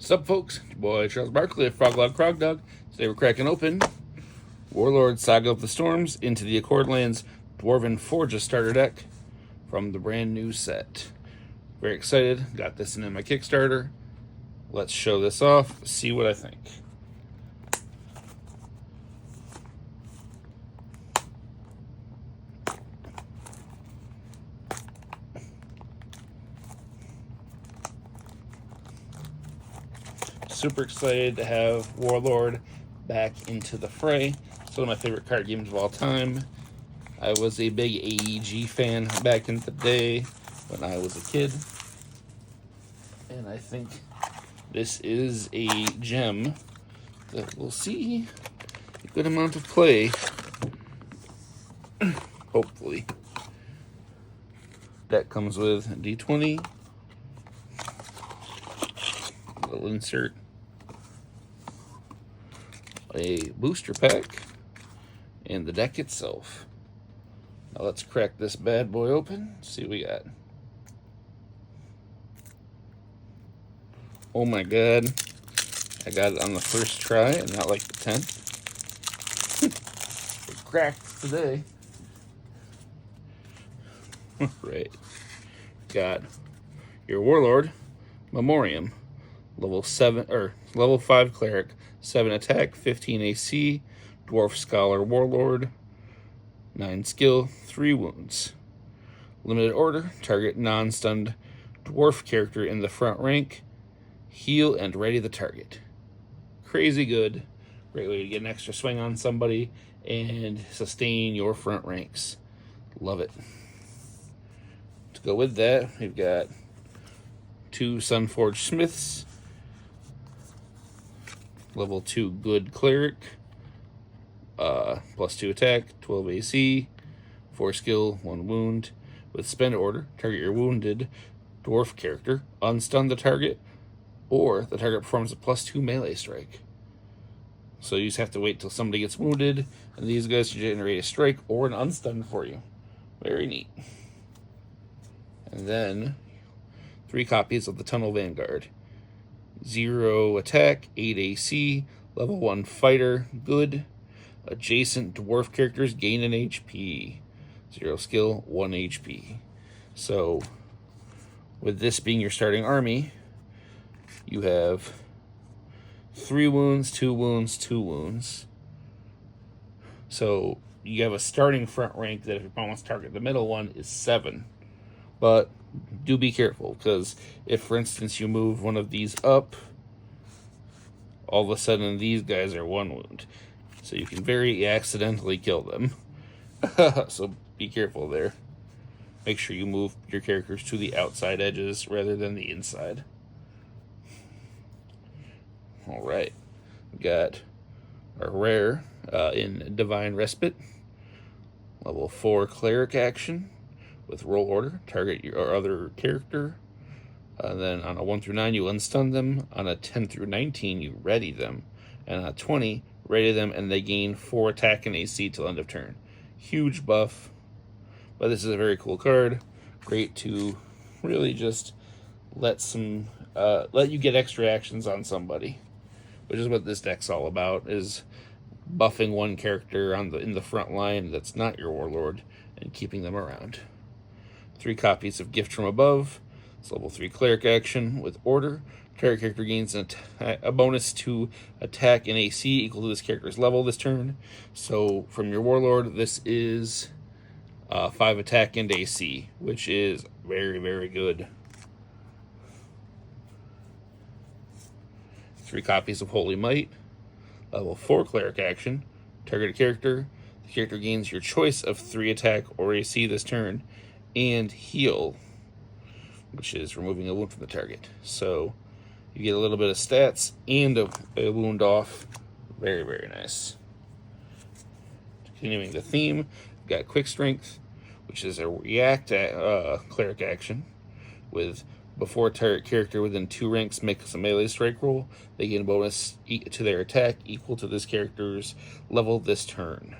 Sup, folks? Your boy Charles Barkley of FrogLogCrogDog. Today we're cracking open Warlord Saga of the Storms into the Accordlands Dwarven Forge starter deck from the brand new set. Very excited. Got this in my Kickstarter. Let's show this off, see what I think. Super excited to have Warlord back into the fray. It's one of my favorite card games of all time. I was a big AEG fan back in the day when I was a kid. And I think this is a gem that will see a good amount of play. Hopefully. Deck comes with a D20. Little insert. A booster pack, and the deck itself. Now let's crack this bad boy open, see what we got. Oh my god, I got it on the first try and not like the 10th. It cracked today. Right. Got your Warlord, Memoriam, level 7 or level 5 cleric, 7 attack, 15 AC, Dwarf Scholar Warlord, 9 skill, 3 wounds. Limited order, target non-stunned dwarf character in the front rank, heal and ready the target. Crazy good. Great way to get an extra swing on somebody and sustain your front ranks. Love it. To go with that, we've got 2 Sunforged Smiths, level 2 good cleric, plus 2 attack, 12 AC, 4 skill, 1 wound. With spend order, target your wounded dwarf character, unstun the target, or the target performs a plus 2 melee strike. So you just have to wait till somebody gets wounded, and these guys can generate a strike or an unstun for you. Very neat. And then 3 copies of the Tunnel Vanguard. 0 attack, 8 AC, level 1 fighter, good. Adjacent dwarf characters gain an HP. 0 skill, 1 HP. So, with this being your starting army, you have 3 wounds, 2 wounds, 2 wounds. So, you have a starting front rank that if your opponent wants to target the middle one is 7. But do be careful, because if, for instance, you move one of these up, all of a sudden these guys are 1 wound. So you can very accidentally kill them. So be careful there. Make sure you move your characters to the outside edges rather than the inside. Alright. We got a rare in Divine Respite. Level 4 cleric action. With roll order, target your other character. Then on a 1 through 9, you unstun them. On a 10 through 19, you ready them. And on a 20, ready them, and they gain 4 attack and AC till end of turn. Huge buff. But this is a very cool card. Great to really just let you get extra actions on somebody. Which is what this deck's all about, is buffing one character in the front line that's not your Warlord and keeping them around. 3 copies of Gift from Above. It's level 3 cleric action with order. Target character gains a bonus to attack and AC equal to this character's level this turn. So from your Warlord, this is 5 attack and AC, which is very, very good. 3 copies of Holy Might. Level 4 cleric action. Target a character. The character gains your choice of 3 attack or AC this turn. And heal, which is removing a wound from the target. So you get a little bit of stats and a wound off. Very, very nice. Continuing the theme, we've got Quick Strength, which is a react cleric action. With before target character within 2 ranks makes a melee strike roll, they gain a bonus to their attack equal to this character's level this turn.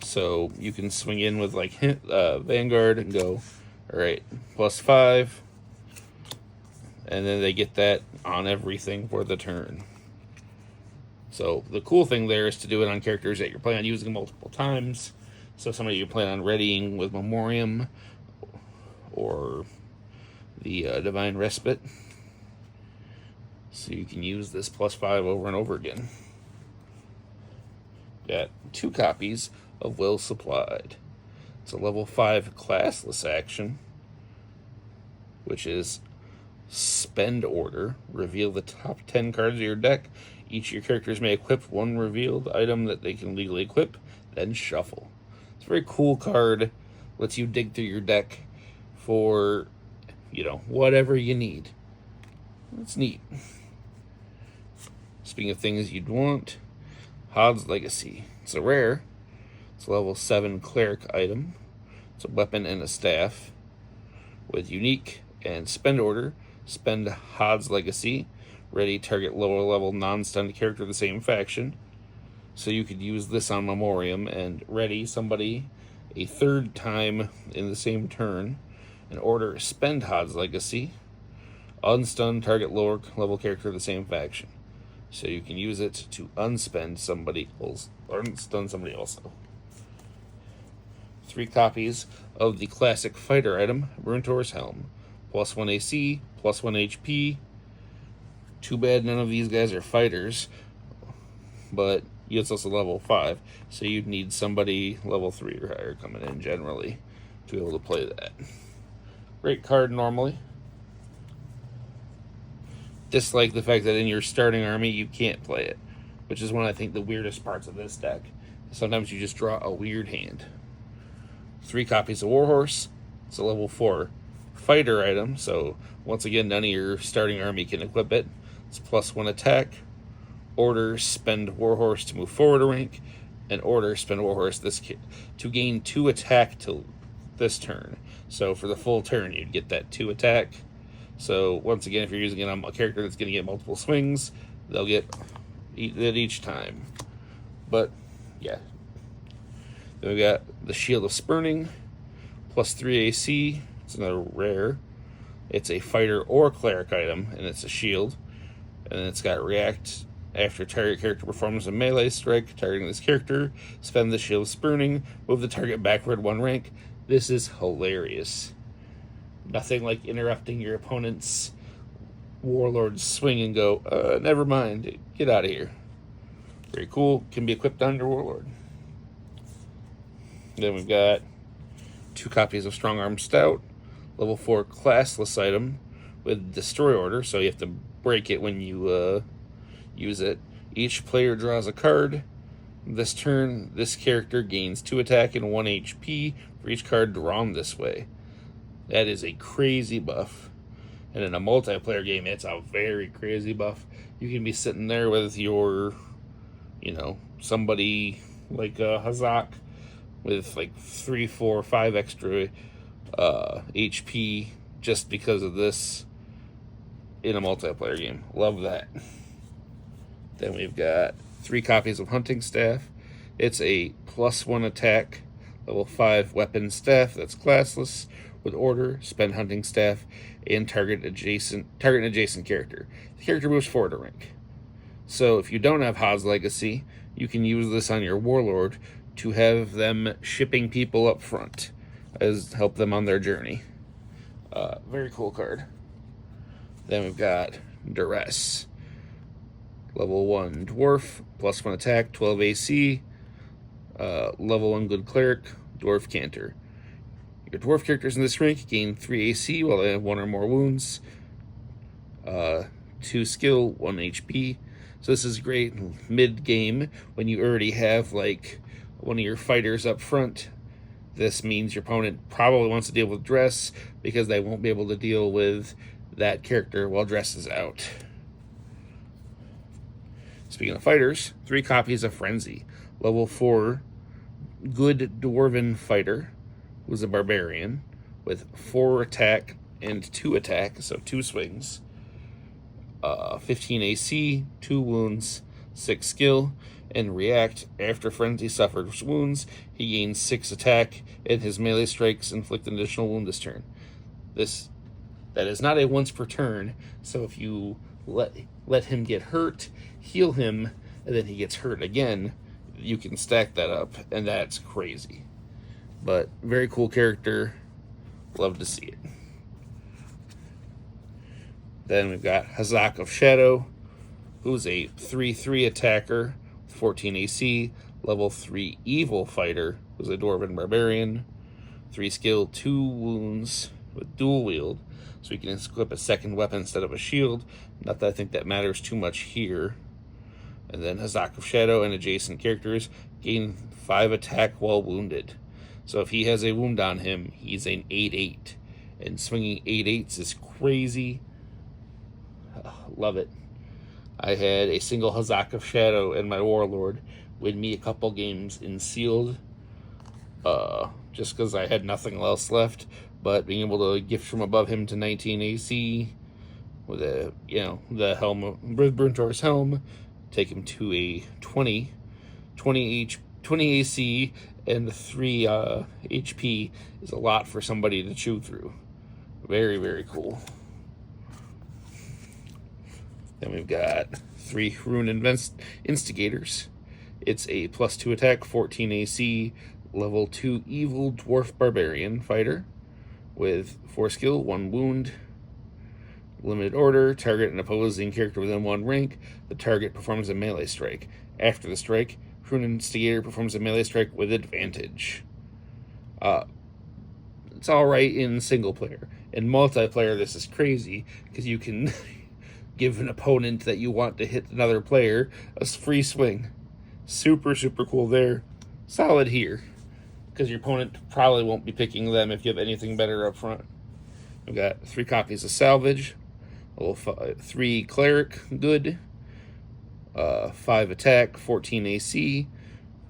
So you can swing in with like Vanguard and go, all right, +5. and then they get that on everything for the turn. So the cool thing there is to do it on characters that you're planning on using multiple times. So somebody you plan on readying with Memoriam or the Divine Respite. So you can use this +5 over and over again. Got 2 copies of Will Supplied. It's a level 5 classless action, which is spend order. Reveal the top 10 cards of your deck. Each of your characters may equip one revealed item that they can legally equip, then shuffle. It's a very cool card. Lets you dig through your deck for, whatever you need. It's neat. Speaking of things you'd want, Hod's Legacy. It's a rare. It's a level 7 cleric item. It's a weapon and a staff with unique and spend order. Spend Hod's Legacy. Ready, target lower level non-stunned character of the same faction. So you could use this on Memoriam and ready somebody a 3rd time in the same turn. And order spend Hod's Legacy. Unstun target lower level character of the same faction. So you can use it to unspend somebody else, or unstun somebody also. 3 copies of the classic fighter item, Runtor's Helm. +1 AC, +1 HP. Too bad none of these guys are fighters, but it's also level 5, so you'd need somebody level 3 or higher coming in generally to be able to play that. Great card normally. Dislike the fact that in your starting army you can't play it, which is one of, I think, the weirdest parts of this deck. Sometimes you just draw a weird hand. 3 copies of Warhorse. It's a level 4 fighter item, so once again, none of your starting army can equip it. It's +1 attack. Order spend Warhorse to move forward a rank, and order spend Warhorse to gain 2 attack till this turn. So for the full turn, you'd get that 2 attack. So once again, if you're using it on a character that's going to get multiple swings, they'll get it each time. But yeah, then we got the Shield of Spurning, +3 AC. It's another rare. It's a fighter or cleric item, and it's a shield. And it's got react after target character performs a melee strike targeting this character. Spend the Shield of Spurning. Move the target backward 1 rank. This is hilarious. Nothing like interrupting your opponent's Warlord's swing and go, never mind, get out of here. Very cool. Can be equipped on your Warlord. Then we've got 2 copies of Strong Arm Stout. Level 4 classless item with Destroy Order, so you have to break it when you use it. Each player draws a card. This turn, this character gains 2 attack and 1 HP for each card drawn this way. That is a crazy buff. And in a multiplayer game, it's a very crazy buff. You can be sitting there with your, somebody like Hazak with like 3, 4, 5 extra HP just because of this in a multiplayer game. Love that. Then we've got 3 copies of Hunting Staff. It's a +1 attack, level 5 weapon staff that's classless. With order, spend Hunting Staff and target an adjacent character. The character moves forward a rank. So if you don't have Hod's Legacy, you can use this on your Warlord to have them shipping people up front as help them on their journey. Very cool card. Then we've got Duress. Level 1 Dwarf, +1 attack, 12 AC. Level 1 Good Cleric, Dwarf Cantor. Your dwarf characters in this rank gain 3 AC while they have 1 or more wounds. 2 skill, 1 HP. So this is great mid-game when you already have like one of your fighters up front. This means your opponent probably wants to deal with Dress because they won't be able to deal with that character while Dress is out. Speaking of fighters, 3 copies of Frenzy. Level 4 good Dwarven fighter, who's a barbarian, with 4 attack and 2 attack, so 2 swings. 15 AC, 2 wounds, 6 skill, and react. After Frenzy suffers wounds, he gains 6 attack, and his melee strikes inflict an additional wound this turn. This That is not a once per turn, so if you let him get hurt, heal him, and then he gets hurt again, you can stack that up, and that's crazy. But very cool character. Love to see it. Then we've got Hazak of Shadow, who's a 3/3 attacker, 14 AC, level 3 evil fighter, who's a Dwarven barbarian, 3 skill, 2 wounds with dual wield, so he can equip a second weapon instead of a shield. Not that I think that matters too much here. And then Hazak of Shadow and adjacent characters gain 5 attack while wounded. So if he has a wound on him, he's an 8/8. And swinging 8/8s is crazy. Love it. I had a single Hazak of Shadow and my Warlord win me a couple games in sealed, just because I had nothing else left. But being able to gift from above him to 19 AC with the helm of Bruntor's helm, take him to a 20 AC and 3 HP is a lot for somebody to chew through. Very, very cool. Then we've got 3 Rune Instigators. It's a +2 attack, 14 AC, level 2 evil dwarf barbarian fighter with 4 skill, 1 wound. Limited order, target an opposing character within 1 rank. The target performs a melee strike. After the strike, Rune Instigator performs a melee strike with advantage. It's alright in single player. In multiplayer, this is crazy, because you can give an opponent that you want to hit another player a free swing. Super, super cool there. Solid here, because your opponent probably won't be picking them if you have anything better up front. We've got 3 copies of Salvage, level 3 cleric, good, 5 attack, 14 AC,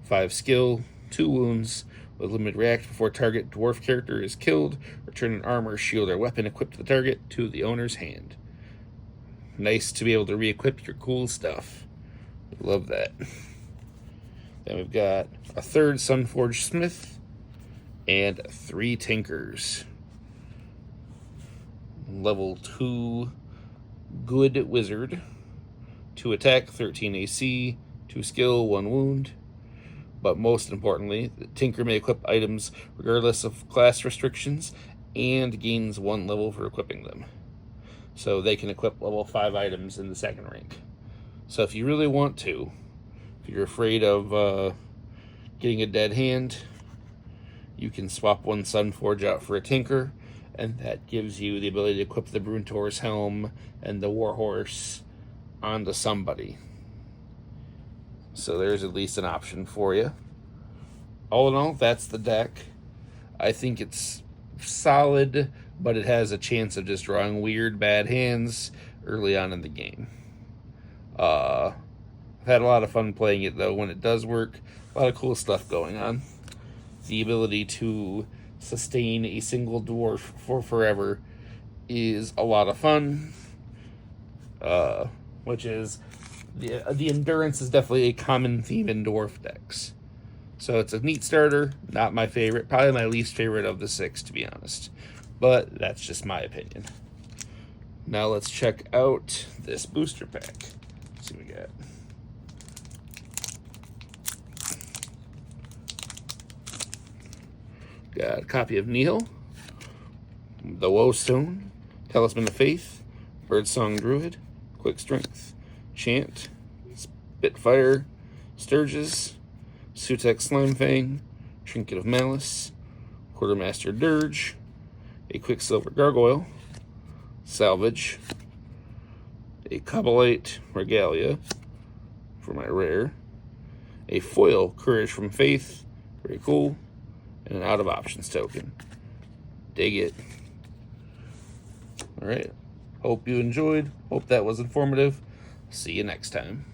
5 skill, 2 wounds, with limited react before target dwarf character is killed. Return an armor, shield, or weapon equipped to the target to the owner's hand. Nice to be able to re-equip your cool stuff. Love that. Then we've got a 3rd Sunforged Smith and 3 Tinkers. Level 2 Good Wizard. 2 attack, 13 AC, 2 skill, 1 wound. But most importantly, the Tinker may equip items regardless of class restrictions and gains 1 level for equipping them. So they can equip level 5 items in the 2nd rank. So if you really want to, if you're afraid of getting a dead hand, you can swap 1 Sunforge out for a Tinker, and that gives you the ability to equip the Bruntor's helm and the Warhorse onto somebody. So there's at least an option for you. All in all, that's the deck. I think it's solid, but it has a chance of just drawing weird, bad hands early on in the game. I've had a lot of fun playing it, though, when it does work. A lot of cool stuff going on. The ability to sustain a single dwarf for forever is a lot of fun, which is... The endurance is definitely a common theme in dwarf decks. So it's a neat starter, not my favorite, probably my least favorite of the 6, to be honest. But that's just my opinion. Now let's check out this booster pack. Let's see what we got. Got a copy of Nihil, the Woestone, Talisman of Faith, Birdsong Druid, Quick Strength, Chant, Spitfire, Sturges, Sutek Slimefang, Trinket of Malice, Quartermaster Dirge, a Quicksilver Gargoyle, Salvage, a Kabbalite Regalia for my rare, a foil Courage from Faith, very cool, and an out of options token. Dig it. Alright, hope you enjoyed, hope that was informative. See you next time.